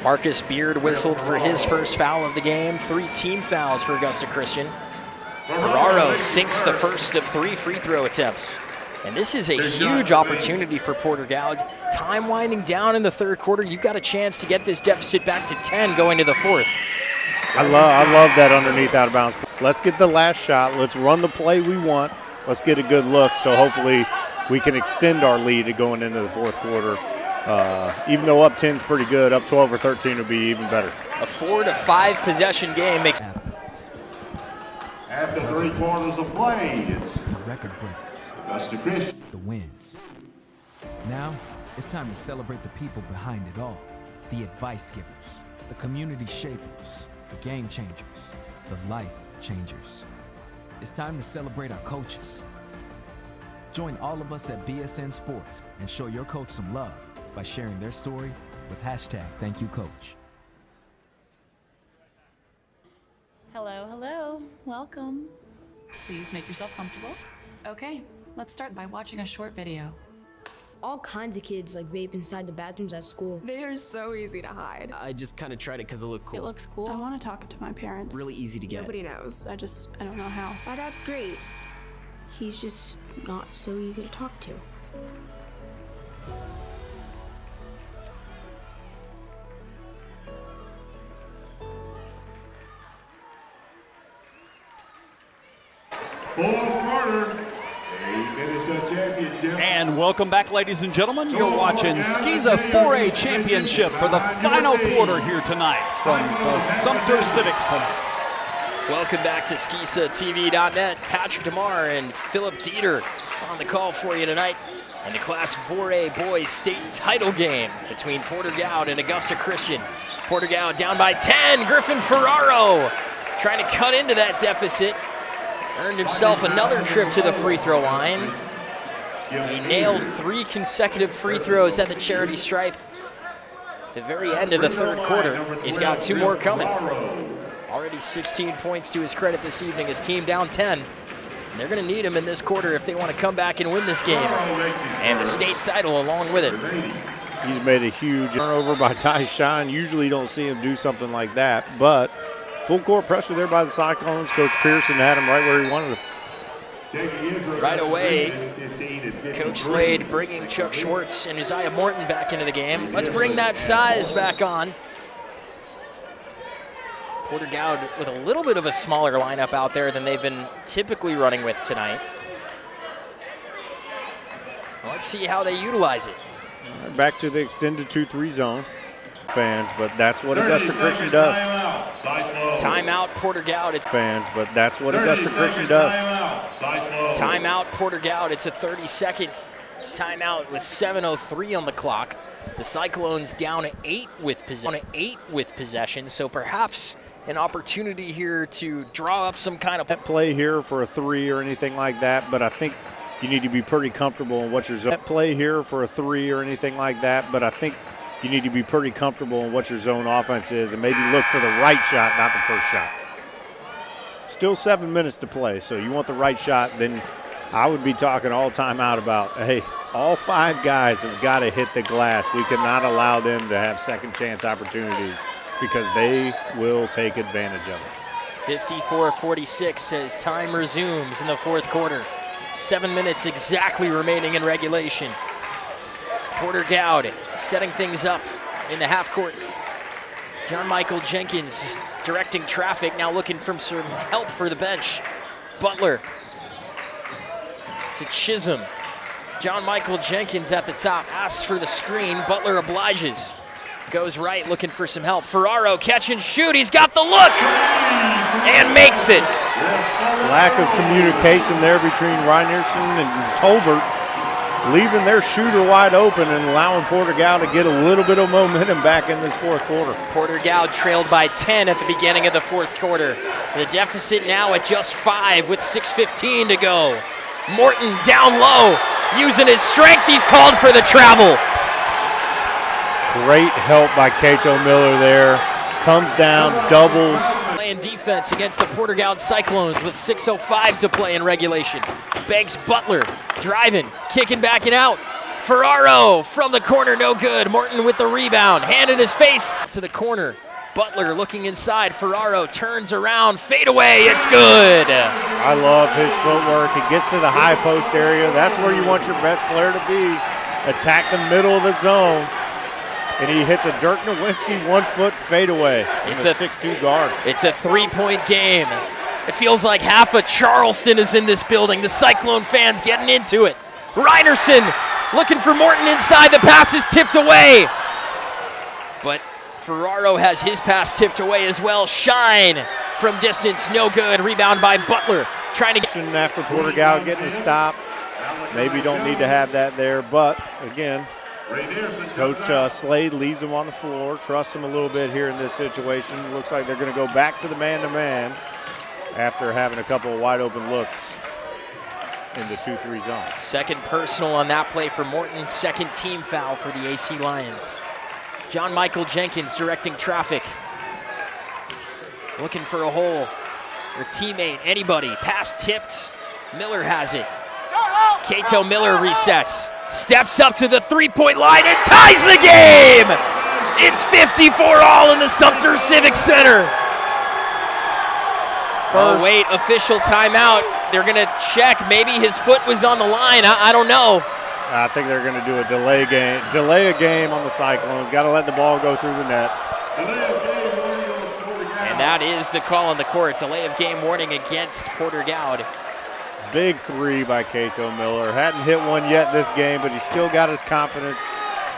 Marcus Beard whistled for his first foul of the game. 3 team fouls for Augusta Christian. Ferraro sinks the first of 3 free throw attempts. And this is a huge opportunity for Porter-Gaud. Time winding down in the third quarter. You've got a chance to get this deficit back to 10 going to the fourth. I love that underneath out of bounds. Let's get the last shot. Let's run the play we want. Let's get a good look. So hopefully we can extend our lead going into the fourth quarter. Even though up 10 is pretty good, up 12 or 13 would be even better. A 4 to 5 possession game makes. After 3 quarters of play, it's The record breakers. Augusta Christian. The wins. Now, it's time to celebrate the people behind it all. The advice givers, the community shapers, the game changers, the life changers. It's time to celebrate our coaches. Join all of us at BSN Sports and show your coach some love by sharing their story with #ThankYouCoach. Hello. Welcome. Please make yourself comfortable. Okay, let's start by watching a short video. All kinds of kids like vape inside the bathrooms at school. They are so easy to hide. I just kind of tried it because it looked cool. It looks cool. I want to talk to my parents. Really easy to get. Nobody knows. I don't know how. My dad's great. He's just not so easy to talk to. Fourth quarter, a Minnesota championship. And welcome back, ladies and gentlemen. You're watching Skiza 4A Championship for the final quarter here tonight from the Sumter Civic Center. Welcome back to SkisaTV.net. Patrick DeMar and Philip Dieter on the call for you tonight. And the Class 4A boys state title game between Porter-Gaud and Augusta Christian. Porter-Gaud down by 10. Griffin Ferraro trying to cut into that deficit. Earned himself another trip to the free throw line. He nailed 3 consecutive free throws at the charity stripe. At the very end of the third quarter, he's got 2 more coming. Already 16 points to his credit this evening. His team down 10. And they're going to need him in this quarter if they want to come back and win this game. And the state title along with it. He's made a huge turnover by Ty Shine. Usually you don't see him do something like that, but full court pressure there by the Cyclones. Coach Pearson had him right where he wanted him. Right away, Coach Slade bringing Chuck Schwartz and Uzziah Morton back into the game. Let's bring that size back on. Porter-Gaud with a little bit of a smaller lineup out there than they've been typically running with tonight. Let's see how they utilize it. Back to the extended 2-3 zone. Fans, but that's what Augusta Christian does. Timeout, Porter-Gaud. It's fans, but that's what Augusta Christian does. Timeout, Porter-Gaud. It's a 30-second timeout with 7:03 on the clock. The Cyclones down 8 with possession, so perhaps an opportunity here to draw up some kind of play here for a 3 or anything like that, but I think you need to be pretty comfortable in what your zone. Play here for a 3 or anything like that, but I think you need to be pretty comfortable in what your zone offense is and maybe look for the right shot, not the first shot. Still 7 minutes to play, so you want the right shot, then I would be talking all time out about, hey, all 5 guys have got to hit the glass. We cannot allow them to have second chance opportunities because they will take advantage of it. 54-46 as time resumes in the fourth quarter. 7 minutes exactly remaining in regulation. Porter-Gaud setting things up in the half court. John Michael Jenkins directing traffic, now looking for some help for the bench. Butler to Chisholm. John Michael Jenkins at the top, asks for the screen. Butler obliges. Goes right, looking for some help. Ferraro catch and shoot. He's got the look and makes it. Lack of communication there between Rynerson and Tolbert, leaving their shooter wide open and allowing Porter-Gaud to get a little bit of momentum back in this fourth quarter. Porter-Gaud trailed by 10 at the beginning of the fourth quarter. The deficit now at just 5 with 6:15 to go. Morton down low, using his strength. He's called for the travel. Great help by Cato Miller there. Comes down, doubles. playing defense against the Porter-Gaud Cyclones with 6:05 to play in regulation. Banks Butler driving, kicking back and out. Ferraro from the corner, no good. Morton with the rebound, hand in his face to the corner. Butler looking inside, Ferraro turns around, fade away, it's good. I love his footwork. He gets to the high post area. That's where you want your best player to be. Attack the middle of the zone. And he hits a Dirk Nowitzki 1-foot fadeaway. It's a 6'2" guard. It's a 3-point game. It feels like half of Charleston is in this building. The Cyclone fans getting into it. Reinerson looking for Morton inside. The pass is tipped away. But Ferraro has his pass tipped away as well. Shine from distance, no good. Rebound by Butler. Trying to get after Porter-Gaud getting a stop. Maybe don't need to have that there, but again, Coach Slade leaves him on the floor, trusts him a little bit here in this situation. Looks like they're going to go back to the man-to-man after having a couple of wide-open looks in the 2-3 zone. Second personal on that play for Morton, second team foul for the AC Lions. John Michael Jenkins directing traffic. Looking for a hole. Their teammate, anybody, pass tipped. Miller has it. Cato Miller resets. Steps up to the three-point line and ties the game! It's 54-all in the Sumter Civic Center. Oh, wait, official timeout. They're going to check. Maybe his foot was on the line. I don't know. I think they're going to do a delay a game on the Cyclones. Got to let the ball go through the net. And that is the call on the court. Delay of game warning against Porter-Gaud. Big three by Cato Miller. Hadn't hit one yet this game, but he's still got his confidence.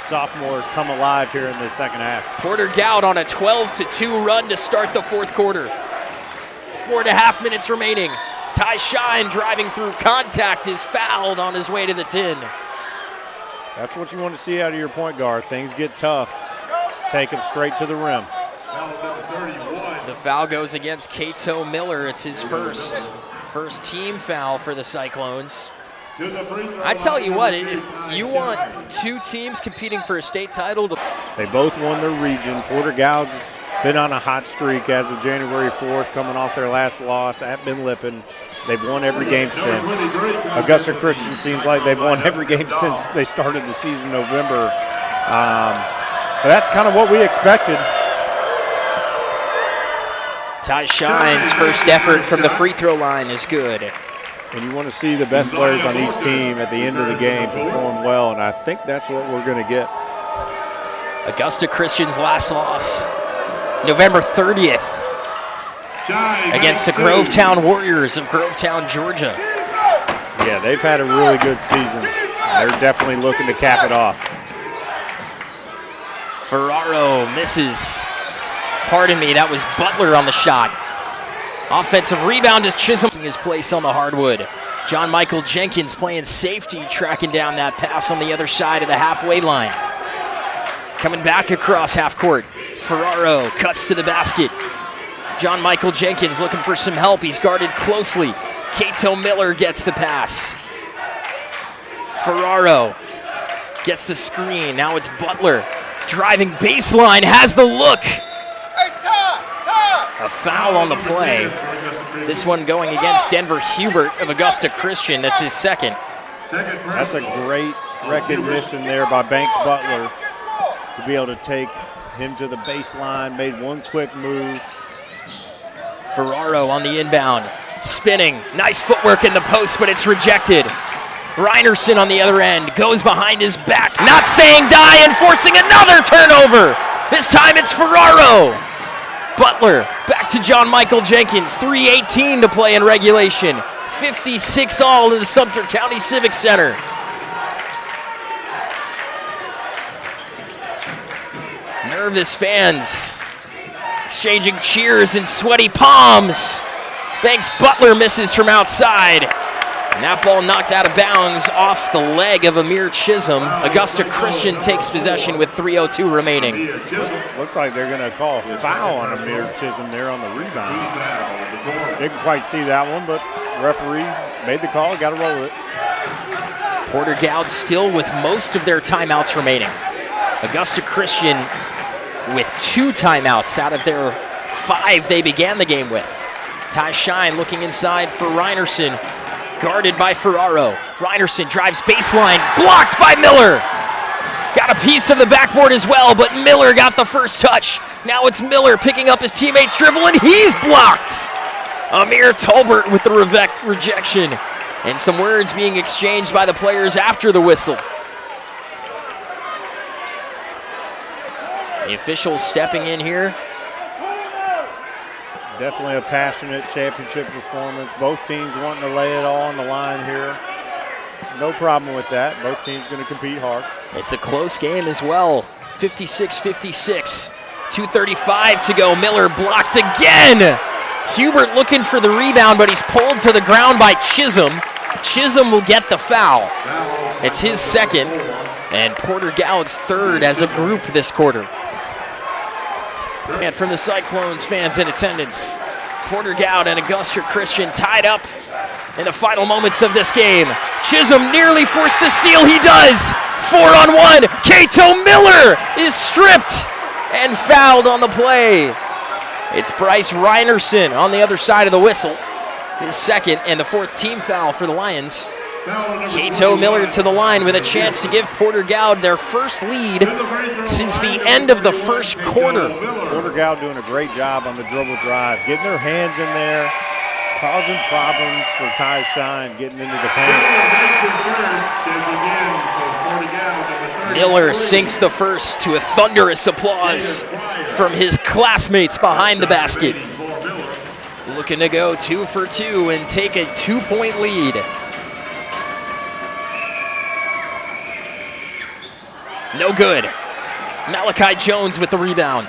Sophomores come alive here in the second half. Porter-Gaud on a 12-2 run to start the fourth quarter. 4.5 minutes remaining. Ty Shine driving through contact is fouled on his way to the 10. That's what you want to see out of your point guard. Things get tough. Take him straight to the rim. The foul goes against Cato Miller. It's his first team foul for the Cyclones. I tell you what, if you want two teams competing for a state title. They both won their region. Porter-Gaud's been on a hot streak as of January 4th, coming off their last loss at Ben Lippen. They've won every game since. Augusta Christian seems like they've won every game since they started the season in November. But that's kind of what we expected. Ty Shine's first effort from the free throw line is good. And you want to see the best players on each team at the end of the game perform well, and I think that's what we're going to get. Augusta Christian's last loss, November 30th, against the Grovetown Warriors of Grovetown, Georgia. Yeah, they've had a really good season. They're definitely looking to cap it off. Ferraro misses. Pardon me, that was Butler on the shot. Offensive rebound is Chisholm. His place on the hardwood. John Michael Jenkins playing safety, tracking down that pass on the other side of the halfway line. Coming back across half court. Ferraro cuts to the basket. John Michael Jenkins looking for some help. He's guarded closely. Cato Miller gets the pass. Ferraro gets the screen. Now it's Butler. Driving baseline, has the look. A foul on the play. This one going against Denver Hubert of Augusta Christian. That's his second. That's a great recognition there by Banks Butler to be able to take him to the baseline, made one quick move. Ferraro on the inbound, spinning. Nice footwork in the post, but it's rejected. Reinerson on the other end goes behind his back, not saying die and forcing another turnover. This time it's Ferraro. Butler back to John Michael Jenkins. 3:18 to play in regulation. 56-all in the Sumter County Civic Center. Nervous fans exchanging cheers and sweaty palms. Banks Butler misses from outside. And that ball knocked out of bounds off the leg of Amir Chisholm. Augusta Christian takes possession with 3:02 remaining. Looks like they're going to call a foul on Amir Chisholm there on the rebound. Didn't quite see that one, but the referee made the call, got to roll with it. Porter-Gaud still with most of their timeouts remaining. Augusta Christian with 2 timeouts out of their 5 they began the game with. Ty Shine looking inside for Reinerson, guarded by Ferraro. Reinerson drives baseline, blocked by Miller. Got a piece of the backboard as well, but Miller got the first touch. Now it's Miller picking up his teammate's dribble, and he's blocked. Amir Tolbert with the rejection, and some words being exchanged by the players after the whistle. The officials stepping in here. Definitely a passionate championship performance. Both teams wanting to lay it all on the line here. No problem with that. Both teams going to compete hard. It's a close game as well. 56-56. 2:35 to go. Miller blocked again. Hubert looking for the rebound, but he's pulled to the ground by Chisholm. Chisholm will get the foul. It's his second, and Porter-Gaud's third as a group this quarter. And from the Cyclones fans in attendance, Porter-Gaud and Augusta Christian tied up in the final moments of this game. Chisholm nearly forced the steal. He does. 4-on-1. Cato Miller is stripped and fouled on the play. It's Bryce Reinerson on the other side of the whistle. His second and the fourth team foul for the Lions. Cato Miller to the line with a chance to give Porter-Gaud their first lead since the end of the first quarter. Porter-Gaud doing a great job on the dribble drive, getting their hands in there, causing problems for Ty Shine getting into the paint. Miller sinks the first to a thunderous applause from his classmates behind the basket. Looking to go 2 for 2 and take a 2-point lead. No good. Malachi Jones with the rebound.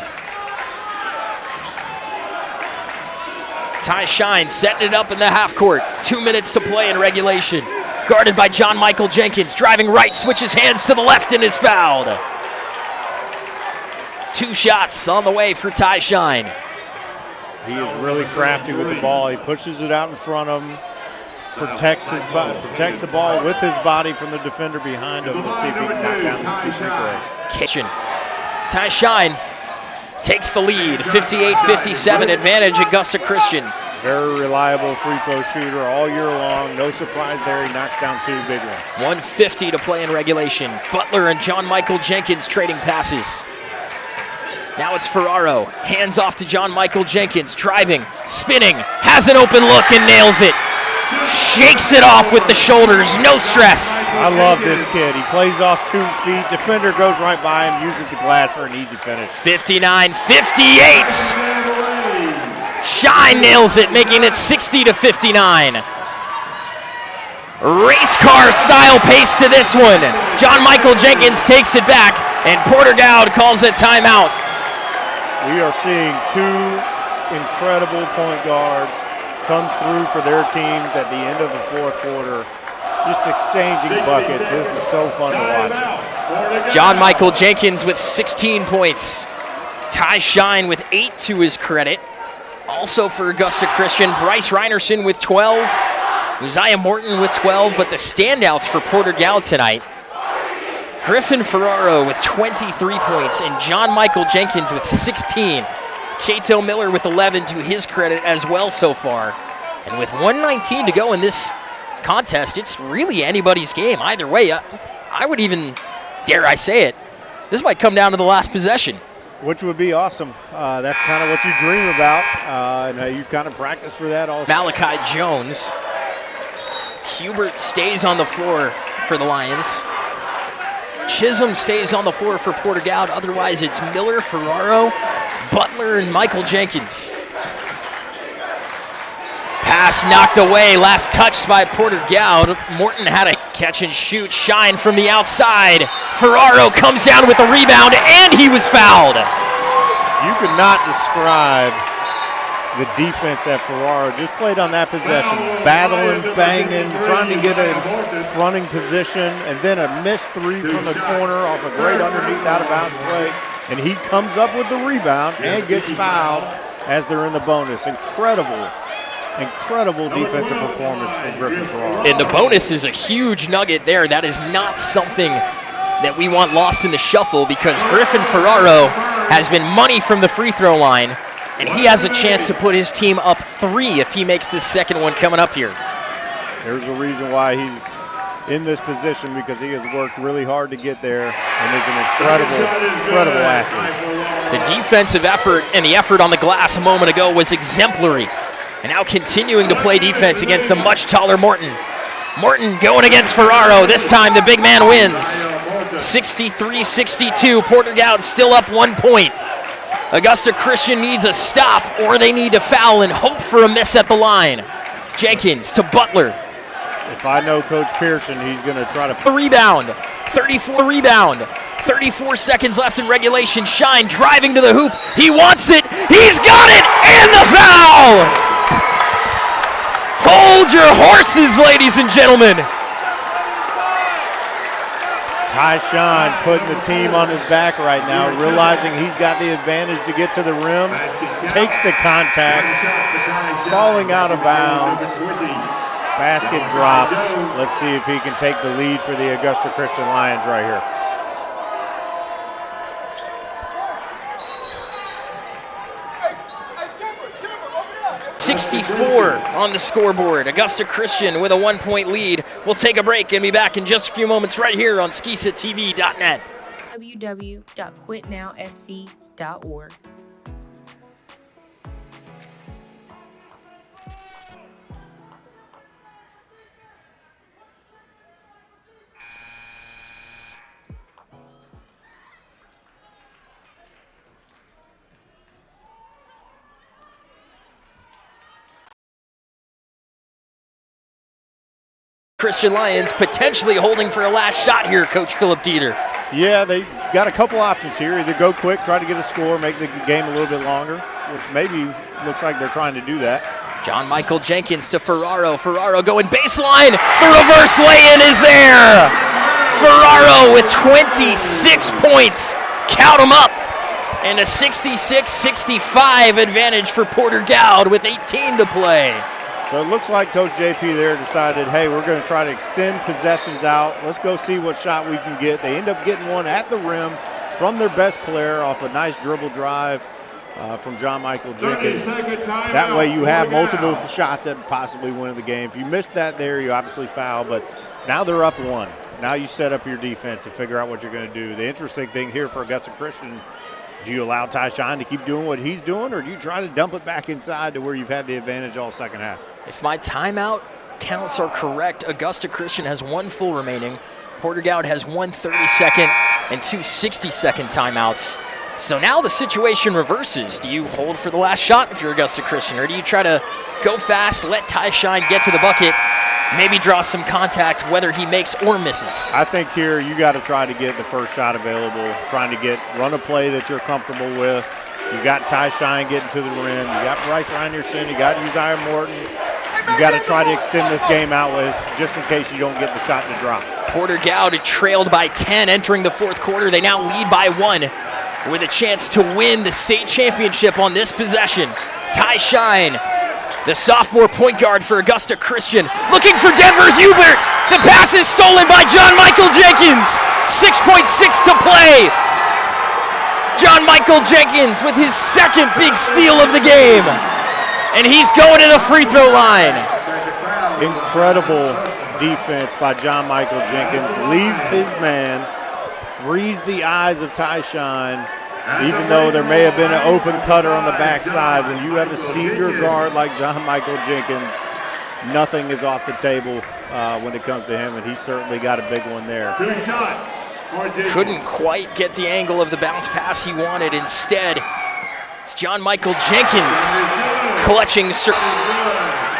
Ty Shine setting it up in the half court. 2 minutes to play in regulation. Guarded by John Michael Jenkins. Driving right, switches hands to the left and is fouled. 2 shots on the way for Ty Shine. He is really crafty with the ball. He pushes it out in front of him. Protects the ball with his body from the defender behind him to see if he can knock down these 2 free throws. Kitchen. Ty Shine takes the lead. 58-57 advantage Augusta Christian. Very reliable free throw shooter all year long. No surprise there. He knocks down 2 big ones. 1:50 to play in regulation. Butler and John Michael Jenkins trading passes. Now it's Ferraro. Hands off to John Michael Jenkins. Driving, spinning, has an open look and nails it. Shakes it off with the shoulders, no stress. I love this kid. He plays off 2 feet. Defender goes right by him, uses the glass for an easy finish. 59-58. Shine nails it, making it 60-59. Race car style pace to this one. John Michael Jenkins takes it back, and Porter-Gaud calls a timeout. We are seeing 2 incredible point guards come through for their teams at the end of the fourth quarter, just exchanging buckets. This is so fun to watch. John Michael Jenkins with 16 points. Ty Shine with 8 to his credit. Also for Augusta Christian, Bryce Reinerson with 12. Uzziah Morton with 12, but the standouts for Porter-Gaud tonight, Griffin Ferraro with 23 points and John Michael Jenkins with 16. Cato Miller with 11 to his credit as well so far. And with 1:19 to go in this contest, it's really anybody's game. Either way, I would even, dare I say it, this might come down to the last possession. Which would be awesome. That's kind of what you dream about, and you kind of practice for that also. Malachi Jones. Hubert stays on the floor for the Lions. Chisholm stays on the floor for Porter-Gaud. Otherwise, it's Miller, Ferraro, Butler, and Michael Jenkins. Pass knocked away, last touched by Porter-Gaud. Morton had a catch and shoot. Shine from the outside. Ferraro comes down with the rebound, and he was fouled. You could not describe the defense that Ferraro just played on that possession. Battling, banging, trying to get a fronting position, and then a missed 3 from the corner off a great underneath out-of-bounds play. And he comes up with the rebound and gets fouled as they're in the bonus. Incredible defensive performance from Griffin Ferraro. And the bonus is a huge nugget there. That is not something that we want lost in the shuffle, because Griffin Ferraro has been money from the free throw line. And he has a chance to put his team up 3 if he makes this second one coming up here. There's a reason why he's in this position, because he has worked really hard to get there and is an incredible athlete. The defensive effort and the effort on the glass a moment ago was exemplary. And now continuing to play defense against the much taller Morton. Morton going against Ferraro. This time the big man wins. 63-62. Porter-Gaud still up 1 point. Augusta Christian needs a stop, or they need to foul and hope for a miss at the line. Jenkins to Butler. If I know Coach Pearson, he's going to try to... A rebound. 34 rebound. 34 seconds left in regulation. Shine driving to the hoop. He wants it. He's got it. And the foul. Hold your horses, ladies and gentlemen. Tyshawn putting the team on his back right now, realizing he's got the advantage to get to the rim, takes the contact, falling out of bounds, basket drops. Let's see if he can take the lead for the Augusta Christian Lions right here. .64 on the scoreboard. Augusta Christian with a 1 point lead. We'll take a break and be back in just a few moments right here on SkeesaTV.net. www.quitnowsc.org. Christian Lions potentially holding for a last shot here, Coach Philip Dieter. Yeah, they got a couple options here. Either go quick, try to get a score, make the game a little bit longer, which maybe looks like they're trying to do that. John Michael Jenkins to Ferraro. Ferraro going baseline. The reverse lay-in is there. Ferraro with 26 points. Count them up. And a 66-65 advantage for Porter-Gaud with 18 to play. So it looks like Coach JP there decided, hey, we're going to try to extend possessions out. Let's go see what shot we can get. They end up getting one at the rim from their best player off a nice dribble drive from John Michael Jenkins. That way you have multiple shots at possibly winning the game. If you missed that there, you obviously foul, but now they're up 1. Now you set up your defense and figure out what you're going to do. The interesting thing here for Augusta Christian, do you allow Tyshawn to keep doing what he's doing, or do you try to dump it back inside to where you've had the advantage all second half? If my timeout counts are correct, Augusta Christian has 1 full remaining. Porter-Gaud has 1 30-second and 2 60-second timeouts. So now the situation reverses. Do you hold for the last shot if you're Augusta Christian, or do you try to go fast, let Tyshawn get to the bucket, maybe draw some contact whether he makes or misses? I think here you got to try to get the first shot available, trying to run a play that you're comfortable with. You got Tyshawn getting to the rim. You got Bryce Reinerson. You got Uzziah Morton. You got to try to extend this game out with, just in case you don't get the shot to drop. Porter-Gaud trailed by 10 entering the fourth quarter. They now lead by 1 with a chance to win the state championship on this possession. Tyshawn, the sophomore point guard for Augusta Christian, looking for Denver's Hubert. The pass is stolen by John Michael Jenkins. 6.6 to play. John Michael Jenkins with his second big steal of the game. And he's going to the free throw line. Incredible defense by John Michael Jenkins. Leaves his man, reads the eyes of Tyshawn, even though there may have been an open cutter on the backside. When you have a senior guard like John Michael Jenkins, nothing is off the table when it comes to him, and he certainly got a big one there. 2 shots. Couldn't quite get the angle of the bounce pass he wanted. Instead, it's John Michael Jenkins clutching.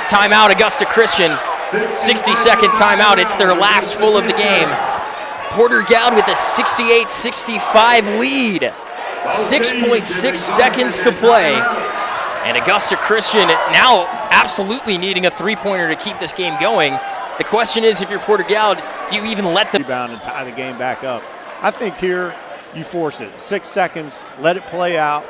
Timeout, Augusta Christian. 60-second timeout. It's their last full of the game. Porter-Gaud with a 68-65 lead. 6.6 seconds to play. And Augusta Christian now absolutely needing a three-pointer to keep this game going. The question is, if you're Porter-Gaud, do you even let them rebound and tie the game back up? I think here you force it. 6 seconds, let it play out.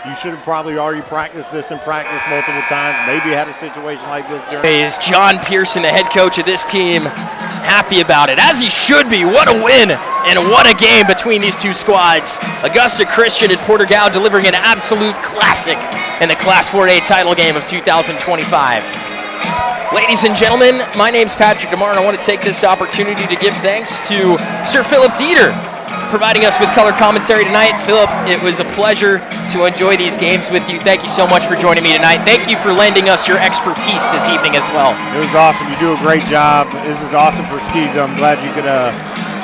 You should have probably already practiced this and practiced multiple times. Maybe had a situation like this during. Is John Pearson, the head coach of this team, happy about it? As he should be. What a win And what a game between these two squads. Augusta Christian and Porter-Gaud delivering an absolute classic in the Class 4A title game of 2025. Ladies and gentlemen, my name's Patrick DeMar, and I want to take this opportunity to give thanks to Sir Philip Dieter, providing us with color commentary tonight. Philip, it was a pleasure to enjoy these games with you. Thank you so much for joining me tonight. Thank you for lending us your expertise this evening as well. It was awesome. You do a great job. This is awesome for Skiza. I'm glad you could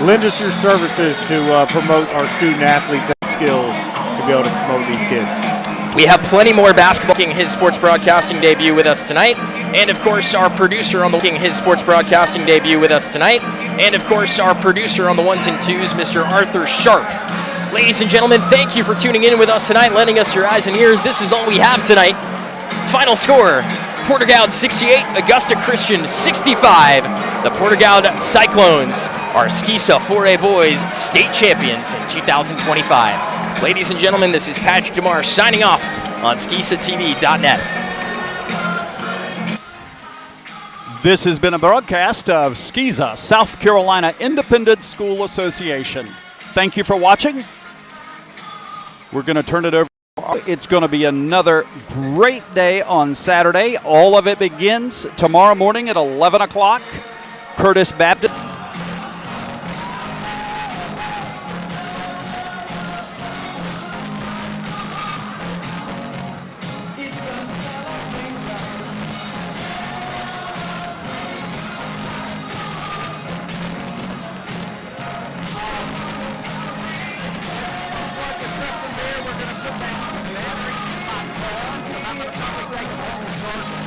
lend us your services to promote our student athletes and skills to be able to promote these kids. We have plenty more basketball making his sports broadcasting debut with us tonight. And of course, our producer on the his sports broadcasting debut with us tonight. And of course, our producer on the ones and twos, Mr. Arthur Sharp. Ladies and gentlemen, thank you for tuning in with us tonight, lending us your eyes and ears. This is all we have tonight. Final score, Porter-Gaud 68, Augusta Christian 65. The Porter-Gaud Cyclones are Skiza 4A boys state champions in 2025. Ladies and gentlemen, this is Patrick DeMar signing off on SkizaTV.net. This has been a broadcast of Skiza, South Carolina Independent School Association. Thank you for watching. We're going to turn it over. It's going to be another great day on Saturday. All of it begins tomorrow morning at 11 o'clock. Curtis Baptist. We're going to put that on the battery. I'm going to probably take a long charge.